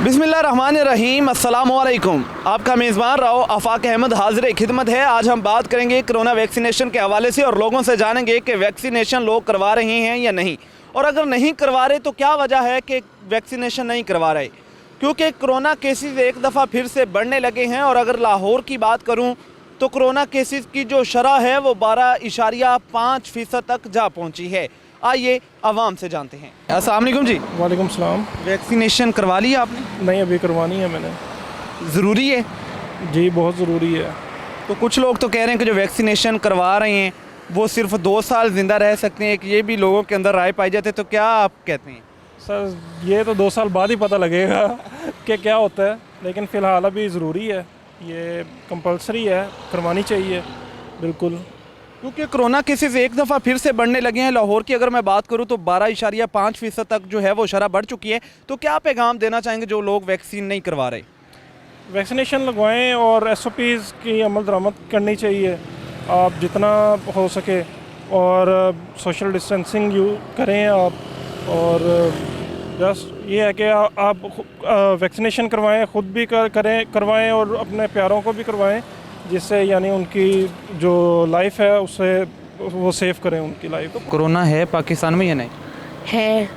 बिस्मिल्लाहिर्रहमानिर्रहीम, अस्सलामुअलैकुम। आपका मेज़बान राव आफाक अहमद हाजिर खिदमत है। आज हम बात करेंगे कोरोना वैक्सीनेशन के हवाले से और लोगों से जानेंगे कि वैक्सीनेशन लोग करवा रहे हैं या नहीं, और अगर नहीं करवा रहे तो क्या वजह है कि वैक्सीनेशन नहीं करवा रहे। क्योंकि कोरोना केसेस एक दफ़ा फिर से बढ़ने लगे हैं और अगर लाहौर की बात करूँ तो कोरोना केसेस की जो शरह है वो 12.5% तक जा पहुँची है। आइए आवाम से जानते हैं। अस्सलाम वालेकुम जी। वालेकुम सलाम। वैक्सीनेशन करवा ली आपने? नहीं, अभी करवानी है मैंने। ज़रूरी है जी, बहुत ज़रूरी है। तो कुछ लोग तो कह रहे हैं कि जो वैक्सीनेशन करवा रहे हैं वो सिर्फ 2 साल ज़िंदा रह सकते हैं, कि ये भी लोगों के अंदर राय पाई जाती है। तो क्या आप कहते हैं? सर, ये तो 2 साल बाद ही पता लगेगा कि क्या होता है, लेकिन फ़िलहाल अभी ज़रूरी है, ये कंपलसरी है, करवानी चाहिए बिल्कुल। क्योंकि कोरोना केसेस एक दफ़ा फिर से बढ़ने लगे हैं। लाहौर की अगर मैं बात करूं तो 12.5% तक जो है वो शरह बढ़ चुकी है। तो क्या पैगाम देना चाहेंगे जो लोग वैक्सीन नहीं करवा रहे? वैक्सीनेशन लगवाएं और SOPs की अमल दरामद करनी चाहिए आप जितना हो सके, और सोशल डिस्टेंसिंग करें आप, और जस्ट ये है कि आप वैक्सीनेशन करवाएं, ख़ुद भी करवाएं और अपने प्यारों को भी करवाएं, जिससे यानी उनकी जो लाइफ है उससे वो सेव करें उनकी लाइफ। तो कोरोना है पाकिस्तान में या नहीं है?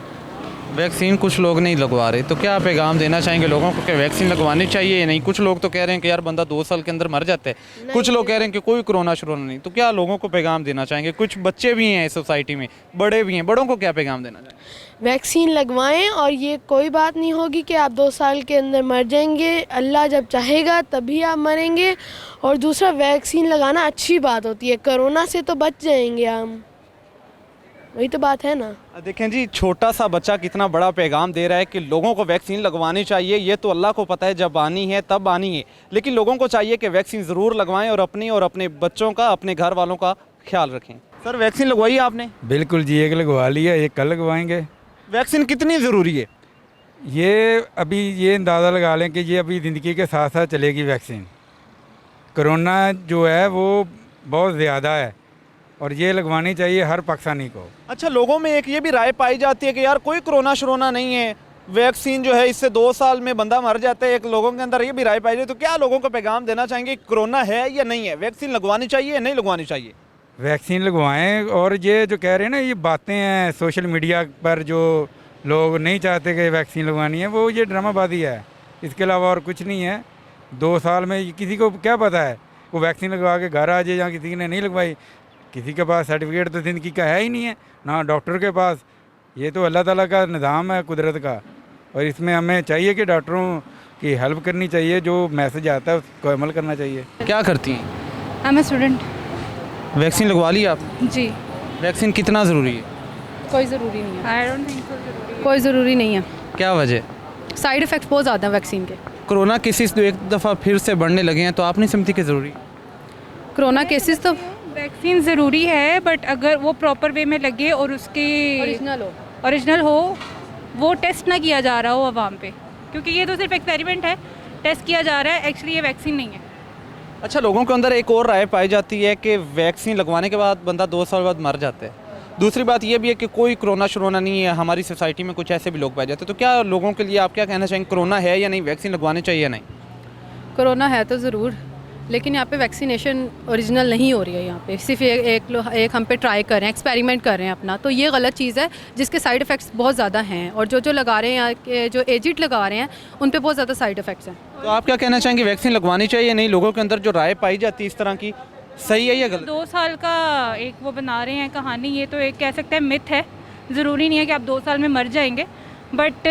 वैक्सीन कुछ लोग नहीं लगवा रहे, तो क्या पैगाम देना चाहेंगे लोगों को कि वैक्सीन लगवानी चाहिए या नहीं? कुछ लोग तो कह रहे हैं कि यार बंदा 2 साल के अंदर मर जाता है, कुछ लोग कह रहे हैं कि कोई कोरोना शुरू नहीं। तो क्या लोगों को पैगाम देना चाहेंगे? कुछ बच्चे भी हैं सोसाइटी में, बड़े भी हैं, बड़ों को क्या पैगाम देना चाहेंगे? वैक्सीन लगवाएं और ये कोई बात नहीं होगी कि आप 2 साल के अंदर मर जाएंगे। अल्लाह जब चाहेगा तभी आप मरेंगे। और दूसरा, वैक्सीन लगाना अच्छी बात होती है, कोरोना से तो बच जाएंगे हम, वही तो बात है ना। देखें जी, छोटा सा बच्चा कितना बड़ा पैगाम दे रहा है कि लोगों को वैक्सीन लगवानी चाहिए। ये तो अल्लाह को पता है जब आनी है तब आनी है, लेकिन लोगों को चाहिए कि वैक्सीन ज़रूर लगवाएं और अपनी और अपने बच्चों का, अपने घर वालों का ख्याल रखें। सर, वैक्सीन लगवाई आपने? बिल्कुल जी, एक लगवा लिया, एक कल लगवाएंगे। वैक्सीन कितनी ज़रूरी है? ये अभी ये अंदाज़ा लगा लें कि ये अभी ज़िंदगी के साथ साथ चलेगी वैक्सीन। कोरोना जो है वो बहुत ज़्यादा है और ये लगवानी चाहिए हर पाकिस्तानी को। अच्छा, लोगों में एक ये भी राय पाई जाती है कि यार कोई कोरोना नहीं है, वैक्सीन जो है इससे 2 साल में बंदा मर जाता है। एक लोगों के अंदर ये भी राय पाई जाती है। तो क्या लोगों को पैगाम देना चाहेंगे, कोरोना है या नहीं है, वैक्सीन लगवानी चाहिए या नहीं लगवानी चाहिए? वैक्सीन लगवाएं। और ये जो कह रहे हैं ना, ये बातें हैं सोशल मीडिया पर, जो लोग नहीं चाहते कि वैक्सीन लगवानी है, वो ये ड्रामाबाजी है, इसके अलावा और कुछ नहीं है। 2 साल में किसी को क्या पता है वो वैक्सीन लगवा के घर आ जाए, या किसी ने नहीं लगवाई, किसी के पास सर्टिफिकेट तो ज़िंदगी का है ही नहीं है, ना डॉक्टर के पास। ये तो अल्लाह ताला का निज़ाम है, कुदरत का, और इसमें हमें चाहिए कि डॉक्टरों की हेल्प करनी चाहिए, जो मैसेज आता है उसको अमल करना चाहिए। क्या करती हैं? I am a student. Vaccine लगवा ली आप? जी। वैक्सीन कितना ज़रूरी है? कोई ज़रूरी नहीं है। आई डोंट थिंक सो ज़रूरी है। कोई ज़रूरी नहीं है। क्या वजह? साइड इफ़ेक्ट्स बहुत ज़्यादा हैं वैक्सीन के। कोरोना केसेस तो एक दफ़ा फिर से बढ़ने लगे हैं, तो आप नहीं समझती कि ज़रूरी? कोरोना केसेस तो वैक्सीन ज़रूरी है, बट अगर वो प्रॉपर वे में लगे और उसके ओरिजिनल हो, वो टेस्ट ना किया जा रहा हो आवाम पे, क्योंकि ये तो सिर्फ एक्सपेरिमेंट है, टेस्ट किया जा रहा है, एक्चुअली ये वैक्सीन नहीं है। अच्छा, लोगों के अंदर एक और राय पाई जाती है कि वैक्सीन लगवाने के बाद बंदा 2 साल बाद मर जाता है। दूसरी बात ये भी है कि कोई कोरोना नहीं है, हमारी सोसाइटी में कुछ ऐसे भी लोग पाए जाते हैं। तो क्या लोगों के लिए आप क्या कहना चाहेंगे, कोरोना है या नहीं, वैक्सीन लगवानी चाहिए या नहीं? कोरोना है तो ज़रूर, लेकिन यहाँ पे वैक्सीनेशन ओरिजिनल नहीं हो रही है। यहाँ पे सिर्फ एक हम पे ट्राई कर रहे हैं, एक्सपेरिमेंट कर रहे हैं अपना, तो ये गलत चीज़ है, जिसके साइड इफ़ेक्ट्स बहुत ज़्यादा हैं, और जो लगा रहे हैं यहाँ के, जो एजिड लगा रहे हैं, उन पे बहुत ज़्यादा साइड इफ़ेक्ट्स हैं। तो आप क्या कहना चाहेंगे, वैक्सीन लगवानी चाहिए या नहीं? लोगों के अंदर जो राय पाई जाती है इस तरह की, सही है या गलत? 2 साल का एक वो बना रहे हैं कहानी, ये तो एक कह सकते हैं मिथ है। ज़रूरी नहीं है कि आप 2 साल में मर जाएंगे, बट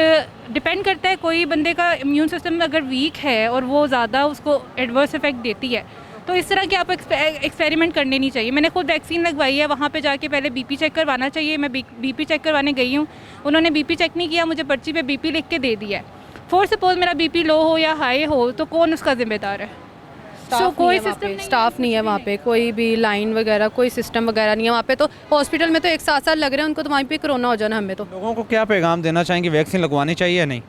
डिपेंड करता है, कोई बंदे का इम्यून सिस्टम अगर वीक है और वो ज़्यादा उसको एडवर्स इफेक्ट देती है, तो इस तरह के आप एक्सपेरिमेंट करने नहीं चाहिए। मैंने खुद वैक्सीन लगवाई है, वहाँ पे जाके पहले BP चेक करवाना चाहिए। मैं BP चेक करवाने गई हूँ, उन्होंने BP चेक नहीं किया, मुझे पर्ची पे BP लिख के दे दिया है। फॉर सपोज मेरा BP लो हो या हाई हो, तो कौन उसका जिम्मेदार है? कोई सिस्टम स्टाफ नहीं है वहाँ पे, कोई भी लाइन वगैरह, कोई सिस्टम वगैरह नहीं है वहाँ पे। तो हॉस्पिटल में तो 1-7 साल लग रहे हैं उनको, तो वहीं पे कोरोना हो जाना हमें। तो लोगों को क्या पैगाम देना चाहेंगे, वैक्सीन लगवानी चाहिए या नहीं?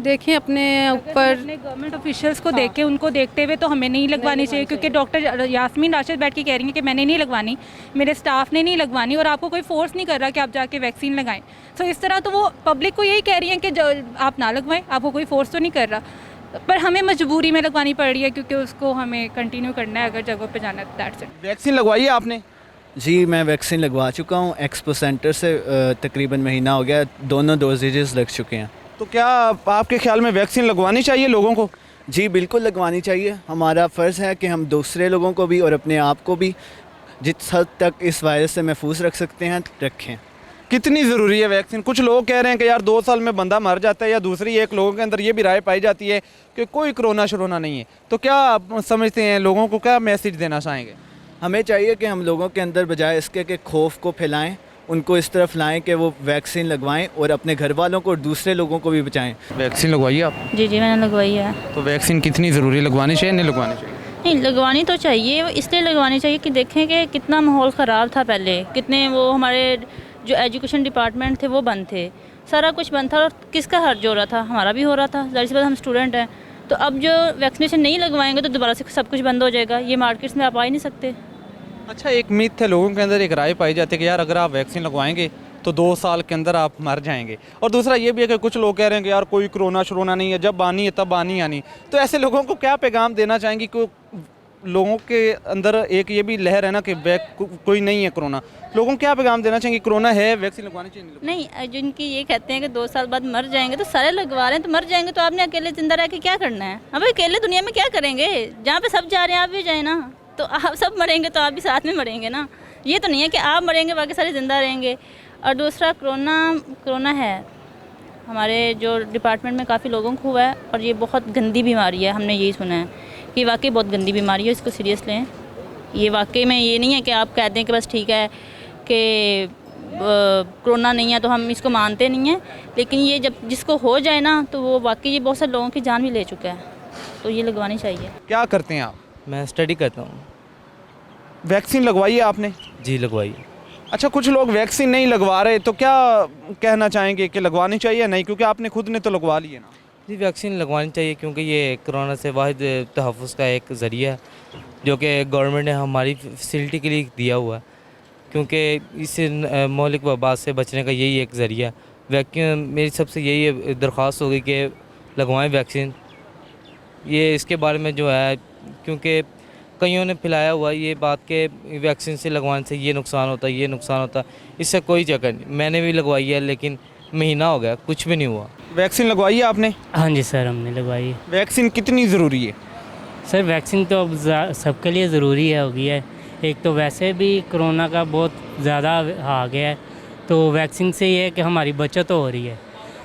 देखें अपने ऊपर। अपने गवर्नमेंट ऑफिशियल्स को देख के उनको देखते हुए तो हमें नहीं लगवानी चाहिए, क्योंकि डॉक्टर यास्मीन राशिद बैठ के कह रही हैं कि मैंने नहीं लगवानी, मेरे स्टाफ ने नहीं लगवानी, और आपको कोई फोर्स नहीं कर रहा कि आप जाके वैक्सीन लगाएं। सो इस तरह तो वो पब्लिक को यही कह रही हैं कि आप ना लगवाएं, आपको कोई फोर्स तो नहीं कर रहा, पर हमें मजबूरी में लगवानी पड़ रही है क्योंकि उसको हमें कंटिन्यू करना है अगर जगह पे जाना है। That's it. वैक्सीन लगवाई है आपने? जी मैं वैक्सीन लगवा चुका हूँ। एक्सपो सेंटर से तकरीबन महीना हो गया, दोनों डोजेज लग चुके हैं। तो क्या आपके ख्याल में वैक्सीन लगवानी चाहिए लोगों को? जी बिल्कुल लगवानी चाहिए। हमारा फ़र्ज़ है कि हम दूसरे लोगों को भी और अपने आप को भी जिस हद तक इस वायरस से महफूज रख सकते हैं रखें। कितनी ज़रूरी है वैक्सीन? कुछ लोग कह रहे हैं कि यार 2 साल में बंदा मर जाता है, या दूसरी एक लोगों के अंदर ये भी राय पाई जाती है कि कोई कोरोना शरोना नहीं है। तो क्या आप समझते हैं, लोगों को क्या मैसेज देना चाहेंगे? हमें चाहिए कि हम लोगों के अंदर बजाय इसके कि खौफ को फैलाएं, उनको इस तरफ लाएं कि वो वैक्सीन लगवाएं और अपने घर वालों को और दूसरे लोगों को भी बचाएं। वैक्सीन लगवाई है आप? जी मैंने लगवाई है। तो वैक्सीन कितनी ज़रूरी, लगवानी चाहिए नहीं लगवानी चाहिए? नहीं लगवानी तो चाहिए, इसलिए लगवानी चाहिए कि देखें कि कितना माहौल ख़राब था पहले, कितने वो हमारे जो एजुकेशन डिपार्टमेंट थे वो बंद थे, सारा कुछ बंद था, और किसका हर्ज हो रहा था? हमारा भी हो रहा था। जाहिर सी बात हम स्टूडेंट हैं, तो अब जो वैक्सीनेशन नहीं लगवाएंगे तो दोबारा से सब कुछ बंद हो जाएगा, ये मार्केट्स में आप आ ही नहीं सकते। अच्छा, एक मिथ है लोगों के अंदर, एक राय पाई जाती है कि यार अगर आप वैक्सीन लगवाएंगे तो 2 साल के अंदर आप मर जाएंगे, और दूसरा ये भी है कि कुछ लोग कह रहे हैं कि यार कोई कोरोना शरोना नहीं है, जब आनी है तब आनी। तो ऐसे लोगों को क्या पैगाम देना चाहेंगे कि लोगों के अंदर एक ये भी लहर है ना कि कोई नहीं है कोरोना, लोगों को क्या पैगाम देना चाहेंगे? कोरोना है, वैक्सीन लगवानी चाहिए नहीं, जिनकी ये कहते हैं कि 2 साल बाद मर जाएंगे, तो सारे लगवा रहे हैं, तो मर जाएंगे तो आपने अकेले ज़िंदा रह के क्या करना है? अब अकेले दुनिया में क्या करेंगे? जहाँ पे सब जा रहे हैं आप भी जाए ना, तो आप सब मरेंगे तो आप भी साथ में मरेंगे ना। ये तो नहीं है कि आप मरेंगे बाकी सारे ज़िंदा रहेंगे। और दूसरा कोरोना है, हमारे जो डिपार्टमेंट में काफ़ी लोगों को हुआ है, और ये बहुत गंदी बीमारी है। हमने यही सुना है कि वाकई बहुत गंदी बीमारी है, इसको सीरियस लें। ये वाकई में ये नहीं है कि आप कहते हैं कि बस ठीक है कि कोरोना नहीं है तो हम इसको मानते नहीं हैं, लेकिन ये जब जिसको हो जाए ना तो वो वाकई ये बहुत सारे लोगों की जान भी ले चुका है, तो ये लगवानी चाहिए। क्या करते हैं आप? मैं स्टडी करता हूँ। वैक्सीन लगवाई है आपने? जी लगवाई। अच्छा, कुछ लोग वैक्सीन नहीं लगवा रहे, तो क्या कहना चाहेंगे कि लगवानी चाहिए या नहीं? क्योंकि आपने खुद ने तो लगवा ली है ना। जी वैक्सीन लगवानी चाहिए, क्योंकि ये कोरोना से वाहिद तहफ़्फ़ुज़ का एक ज़रिया है जो कि गवर्नमेंट ने हमारी फैसिलिटी के लिए दिया हुआ है, क्योंकि इस मौलिक वबा से बचने का यही एक ज़रिया है। वैक्सीन मेरी सबसे यही दरख्वास्त होगी कि लगवाएं वैक्सीन। ये इसके बारे में जो है, क्योंकि कईयों ने फैलाया हुआ ये बात कि वैक्सीन से लगवाने से ये नुकसान होता है, ये नुकसान होता है, इससे कोई चक्कर नहीं। मैंने भी लगवाई है, लेकिन महीना हो गया कुछ भी नहीं हुआ। वैक्सीन लगवाई है आपने? हाँ जी सर, हमने लगवाई है। वैक्सीन कितनी ज़रूरी है? सर वैक्सीन तो अब सबके लिए ज़रूरी है, हो गया है। एक तो वैसे भी कोरोना का बहुत ज़्यादा आ गया है, तो वैक्सीन से ये है कि हमारी बचत हो रही है।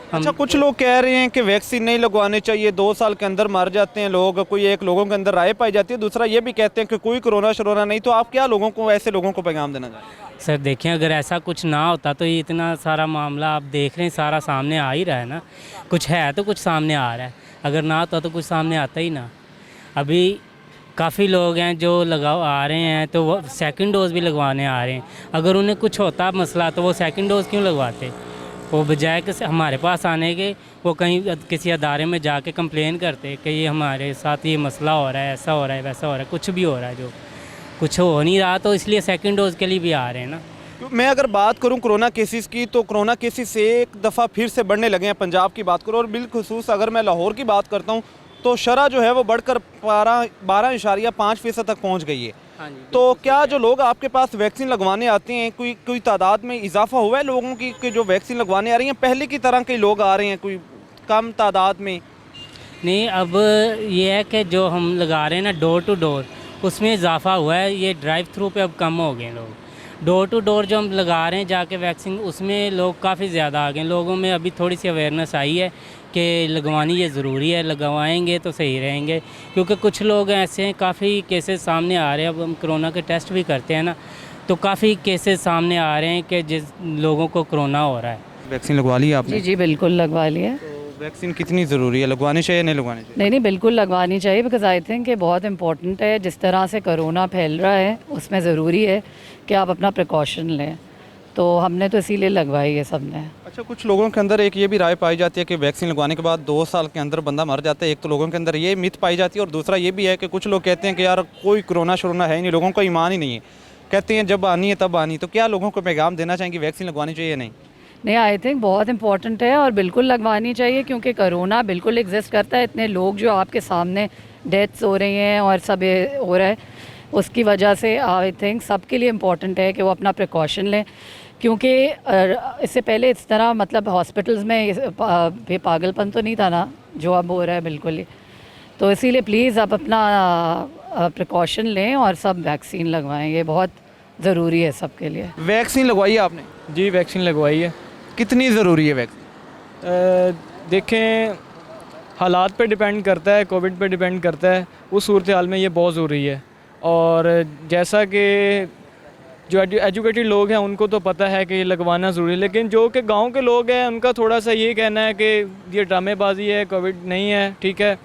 अच्छा, कुछ लोग कह रहे हैं कि वैक्सीन नहीं लगवानी चाहिए, 2 साल के अंदर मर जाते हैं लोग, कोई एक लोगों के अंदर राय पाई जाती है, दूसरा ये भी कहते हैं कि कोई कोरोना शरोना नहीं। तो आप क्या लोगों को, ऐसे लोगों को पैगाम देना चाहेंगे? सर देखें, अगर ऐसा कुछ ना होता तो ये इतना सारा मामला आप देख रहे हैं, सारा सामने आ ही रहा है ना। कुछ है तो कुछ सामने आ रहा है, अगर ना होता तो कुछ सामने आता ही ना। अभी काफ़ी लोग हैं जो आ रहे हैं तो वो सेकंड डोज़ भी लगवाने आ रहे हैं। अगर उन्हें कुछ होता मसला तो वो सेकंड डोज़ क्यों लगवाते? वो बजाय कि हमारे पास आने के वो कहीं किसी अदारे में जाके कंप्लेन करते कि ये हमारे साथ ये मसला हो रहा है, ऐसा हो रहा है, वैसा हो रहा है, कुछ भी हो रहा है, जो कुछ हो नहीं रहा, तो इसलिए सेकंड डोज़ के लिए भी आ रहे हैं ना। मैं अगर बात करूं कोरोना केसेस की, तो कोरोना केसेस एक दफ़ा फिर से बढ़ने लगे हैं। पंजाब की बात करूं, और बिलखुसूस अगर मैं लाहौर की बात करता हूं, तो शरह जो है वो बढ़कर 12.5% तक पहुंच गई है। हाँ जी। तो क्या जो लोग आपके पास वैक्सीन लगवाने आते हैं, कोई तादाद में इजाफा हुआ है लोगों की जो वैक्सीन लगवाने आ रही हैं? पहले की तरह के लोग आ रहे हैं, कोई कम तादाद में? नहीं, अब ये है कि जो हम लगा रहे हैं ना डोर टू डोर, उसमें इजाफा हुआ है। ये ड्राइव थ्रू पे अब कम हो गए लोग। डोर टू डोर जो हम लगा रहे हैं जाके वैक्सीन, उसमें लोग काफ़ी ज़्यादा आ गए। लोगों में अभी थोड़ी सी अवेयरनेस आई है कि लगवानी ये ज़रूरी है, लगवाएंगे तो सही रहेंगे। क्योंकि कुछ लोग ऐसे हैं, काफ़ी केसेस सामने आ रहे हैं। अब हम कोरोना के टेस्ट भी करते हैं ना, तो काफ़ी केसेस सामने आ रहे हैं कि जिस लोगों को कोरोना हो रहा है। वैक्सीन लगवा ली आपने? जी बिल्कुल लगवा लिया। तो वैक्सीन कितनी ज़रूरी है, लगवानी चाहिए नहीं लगवानी चाहिए? नहीं बिल्कुल लगवानी चाहिए, बिकॉज आई थिंक कि बहुत इम्पोर्टेंट है। जिस तरह से कोरोना फैल रहा है उसमें ज़रूरी है कि आप अपना प्रिकॉशन लें। तो हमने तो इसीलिए लगवाई है सबने। अच्छा, कुछ लोगों के अंदर एक ये भी राय पाई जाती है कि वैक्सीन लगवाने के बाद 2 साल के अंदर बंदा मर जाता है। एक तो लोगों के अंदर ये मिथ पाई जाती है और दूसरा ये भी है कि कुछ लोग कहते हैं कि यार कोई कोरोना शोरोना है ही नहीं, लोगों को ईमान ही नहीं है, कहते हैं जब आनी है तब आनी। तो क्या लोगों को पैगाम देना चाहेंगे वैक्सीन लगवानी चाहिए या नहीं? नहीं, आई थिंक बहुत इंपॉर्टेंट है और बिल्कुल लगवानी चाहिए, क्योंकि कोरोना बिल्कुल एग्जिस्ट करता है। इतने लोग जो आपके सामने डेथ्स हो रही हैं और सब ये हो रहा है, उसकी वजह से आई थिंक सबके लिए इम्पॉर्टेंट है कि वो अपना प्रिकॉशन लें, क्योंकि इससे पहले इस तरह मतलब हॉस्पिटल्स में पागलपन तो नहीं था ना जो अब हो रहा है बिल्कुल ही। तो इसीलिए प्लीज़ आप अपना प्रिकॉशन लें और सब वैक्सीन लगवाएं, ये बहुत ज़रूरी है सबके लिए। वैक्सीन लगवाई है आपने? जी वैक्सीन लगवाई है। कितनी ज़रूरी है वैक्सीन? देखें, हालात पे डिपेंड करता है, कोविड पे डिपेंड करता है। उस सूरत हाल में ये बहुत ज़रूरी है। और जैसा कि जो एजुकेटेड लोग हैं उनको तो पता है कि ये लगवाना ज़रूरी है, लेकिन जो कि गांव के लोग हैं उनका थोड़ा सा ये कहना है कि ये ड्रामेबाजी है, कोविड नहीं है, ठीक है,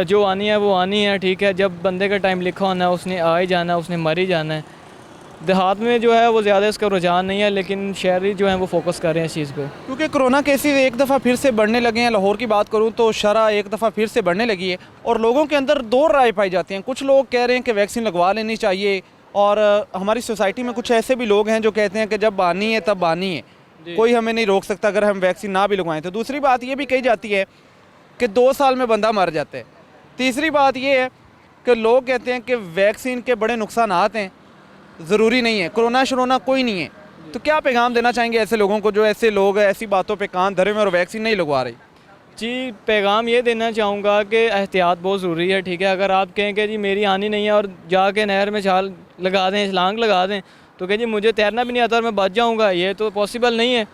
जो आनी है वो आनी है, ठीक है, जब बंदे का टाइम लिखा होना है उसने आ ही जाना है, उसने मर ही जाना है। देहात में जो है वो ज़्यादा इसका रुझान नहीं है, लेकिन शहरी जो हैं वो फोकस कर रहे हैं इस चीज़ पे। क्योंकि कोरोना केसेस एक दफ़ा फिर से बढ़ने लगे हैं। लाहौर की बात करूं तो शरह एक दफ़ा फिर से बढ़ने लगी है और लोगों के अंदर दो राय पाई जाती हैं। कुछ लोग कह रहे हैं कि वैक्सीन लगवा लेनी चाहिए और हमारी सोसाइटी में कुछ ऐसे भी लोग हैं जो कहते हैं कि जब आनी है तब आनी है, कोई हमें नहीं रोक सकता अगर हम वैक्सीन ना भी लगवाएं। तो दूसरी बात ये भी कही जाती है कि 2 साल में बंदा मर जाता है। तीसरी बात ये है कि लोग कहते हैं कि वैक्सीन के बड़े नुकसानात हैं, ज़रूरी नहीं है, कोरोना शरोना कोई नहीं है। तो क्या पैगाम देना चाहेंगे ऐसे लोगों को जो ऐसे लोग ऐसी बातों पे कान धरे हुए और वैक्सीन नहीं लगवा रही? जी पैगाम ये देना चाहूँगा कि एहतियात बहुत ज़रूरी है, ठीक है। अगर आप कहें कि जी मेरी आनी नहीं है और जाके नहर में छाल लगा दें, छलांग लगा दें, तो कहें जी मुझे तैरना भी नहीं आता और मैं बच जाऊँगा, ये तो पॉसिबल नहीं है।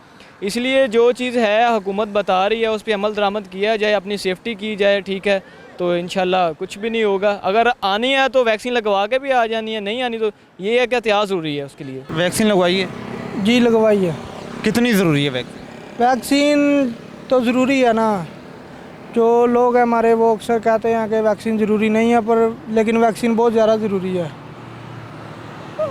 इसलिए जो चीज़ है हुकूमत बता रही है उस पर अमल दरामद किया जाए, अपनी सेफ्टी की जाए, ठीक है, तो इंशाल्लाह कुछ भी नहीं होगा। अगर आनी है तो वैक्सीन लगवा के भी आ जानी है, नहीं आनी तो ये है कि एहतियात ज़रूरी है उसके लिए। वैक्सीन लगवाई है? जी लगवाई है। कितनी ज़रूरी है वैक्सीन? वैक्सीन तो ज़रूरी है ना। जो लोग हैं हमारे वो अक्सर कहते हैं कि वैक्सीन ज़रूरी नहीं है, पर लेकिन वैक्सीन बहुत ज़्यादा ज़रूरी है।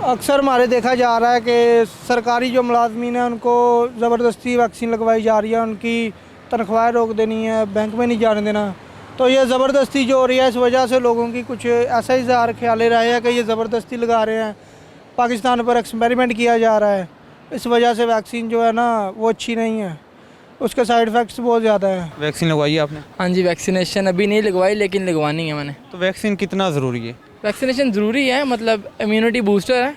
अक्सर हमारे देखा जा रहा है कि सरकारी जो मुलाजमीन हैं उनको ज़बरदस्ती वैक्सीन लगवाई जा रही है, उनकी तनख्वाहें रोक देनी है, बैंक में नहीं जाने देना। तो ये ज़बरदस्ती जो हो रही है इस वजह से लोगों की कुछ ऐसा ही ज़ाहिर ख्याल रहे हैं कि ये ज़बरदस्ती लगा रहे हैं, पाकिस्तान पर एक्सपेरिमेंट किया जा रहा है। इस वजह से वैक्सीन जो है ना वो अच्छी नहीं है, उसके साइड इफ़ेक्ट्स बहुत ज़्यादा हैं। वैक्सीन लगवाई है आपने? हाँ जी वैक्सीनेशन अभी नहीं लगवाई लेकिन लगवानी है मैंने। तो वैक्सीन कितना ज़रूरी है? वैक्सीनेशन ज़रूरी है, मतलब इम्यूनिटी बूस्टर है,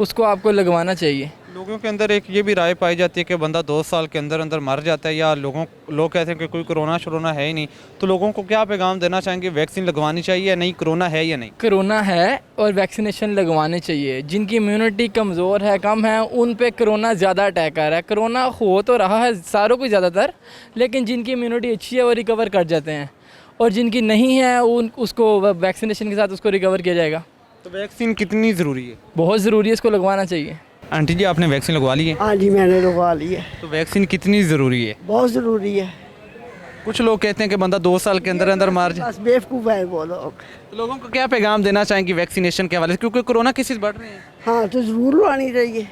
उसको आपको लगवाना चाहिए। लोगों के अंदर एक ये भी राय पाई जाती है कि बंदा 2 साल के अंदर अंदर मर जाता है, या लोग कहते हैं कि कोई कोरोना शरोना है ही नहीं। तो लोगों को क्या पैगाम देना चाहेंगे, वैक्सीन लगवानी चाहिए या नहीं, कोरोना है या नहीं? कोरोना है और वैक्सीनेशन लगवाने चाहिए। जिनकी इम्यूनिटी कमज़ोर है, कम है, उन पे कोरोना ज़्यादा अटैक कर रहा है। कोरोना हो तो रहा है सारों को ज़्यादातर, लेकिन जिनकी इम्यूनिटी अच्छी है वो रिकवर कर जाते हैं, और जिनकी नहीं है उसको वैक्सीनेशन के साथ उसको रिकवर किया जाएगा। तो वैक्सीन कितनी ज़रूरी है? बहुत ज़रूरी है, इसको लगवाना चाहिए। आंटी जी आपने वैक्सीन लगवा ली है? हाँ जी मैंने लगवा ली है। तो वैक्सीन कितनी ज़रूरी है? बहुत ज़रूरी है। कुछ लोग कहते हैं कि बंदा 2 साल के अंदर अंदर मार जाए। बस बेवकूफ़ है वो लोग। तो लोगों को क्या पैगाम देना चाहेंगे वैक्सीनेशन के हवाले से, क्योंकि कोरोना केसेस बढ़ रहे हैं? हाँ तो ज़रूर लगवानी चाहिए,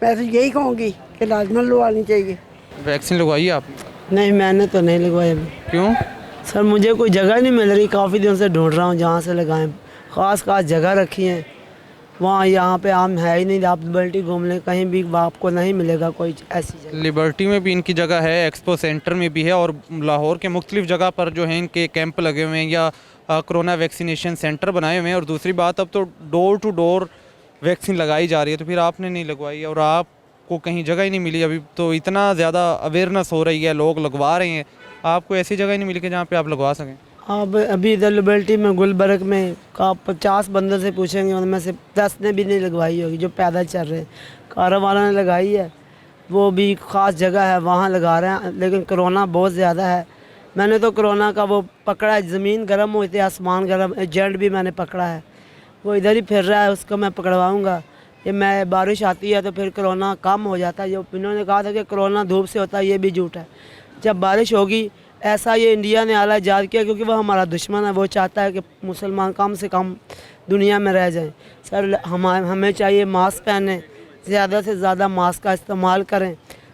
मैं तो यही कहूँगी कि लाजमन लगवानी चाहिए। वैक्सीन लगवाई है आपने? नहीं मैंने तो नहीं लगवाई अभी। क्यों? सर मुझे कोई जगह नहीं मिल रही, काफ़ी दिन से ढूंढ रहा हूँ जहाँ से लगाएं। ख़ास जगह रखी है वहाँ, यहाँ पे आम है ही नहीं। आप लिबर्टी घूम लें कहीं भी आपको नहीं मिलेगा कोई ऐसी जगह। लिबर्टी में भी इनकी जगह है, एक्सपो सेंटर में भी है, और लाहौर के मुख्तलिफ जगह पर जो है इनके कैंप लगे हुए हैं या कोरोना वैक्सीनेशन सेंटर बनाए हुए हैं। और दूसरी बात अब तो डोर टू डोर वैक्सीन लगाई जा रही है, तो फिर आपने नहीं लगवाई और आपको कहीं जगह ही नहीं मिली। अभी तो इतना ज़्यादा अवेयरनेस हो रही है, लोग लगवा रहे हैं, आपको ऐसी जगह ही नहीं मिली कि जहाँ पर आप लगवा सकें। अब अभी इधर लिबर्टी में गुलबर्ग में का 50 बंदों से पूछेंगे उनमें से 10 ने भी नहीं लगवाई होगी जो पैदल चल रहे हैं। कारों वालों ने लगाई है, वो भी ख़ास जगह है वहाँ लगा रहे हैं, लेकिन कोरोना बहुत ज़्यादा है। मैंने तो कोरोना का वो पकड़ा है, ज़मीन गर्म हुई थी, आसमान गर्म, एजेंट भी मैंने पकड़ा है, वो इधर ही फिर रहा है, उसको मैं पकड़वाऊँगा। ये मैं बारिश आती है तो फिर कोरोना कम हो जाता है। जो इन्होंने कहा था कि कोरोना धूप से होता है, ये भी झूठ है। जब बारिश होगी ऐसा ये इंडिया ने आला ईजाद किया क्योंकि वो हमारा दुश्मन है, वो चाहता है कि मुसलमान कम से कम दुनिया में रह जाएं। सर हमें चाहिए मास्क पहने, ज़्यादा से ज़्यादा मास्क का इस्तेमाल करें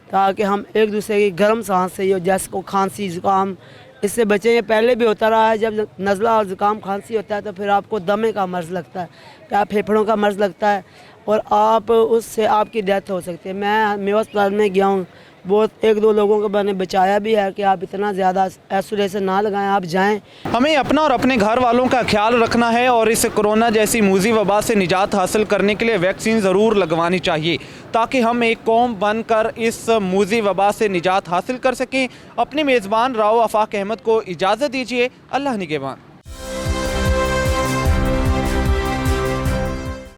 ताकि हम एक दूसरे की गर्म सांस से, जैसे को खांसी ज़ुकाम, इससे बचें। ये पहले भी होता रहा है, जब नज़ला और ज़ुकाम खांसी होता है तो फिर आपको दमे का मर्ज़ लगता है या फेफड़ों का मर्ज़ लगता है और आप उससे आपकी डेथ हो सकती है। मैं मेवा अस्पताल में गया हूँ, बहुत एक दो लोगों को मैंने बचाया भी है कि आप इतना ज़्यादा आइसोलेशन ना लगाएं, आप जाएं। हमें अपना और अपने घर वालों का ख्याल रखना है और इस कोरोना जैसी मूजी वबा से निजात हासिल करने के लिए वैक्सीन ज़रूर लगवानी चाहिए ताकि हम एक कौम बनकर इस मूजी वबा से निजात हासिल कर सकें। अपने मेज़बान राव आफाक अहमद को इजाज़त दीजिए। अल्लाह निगहबान।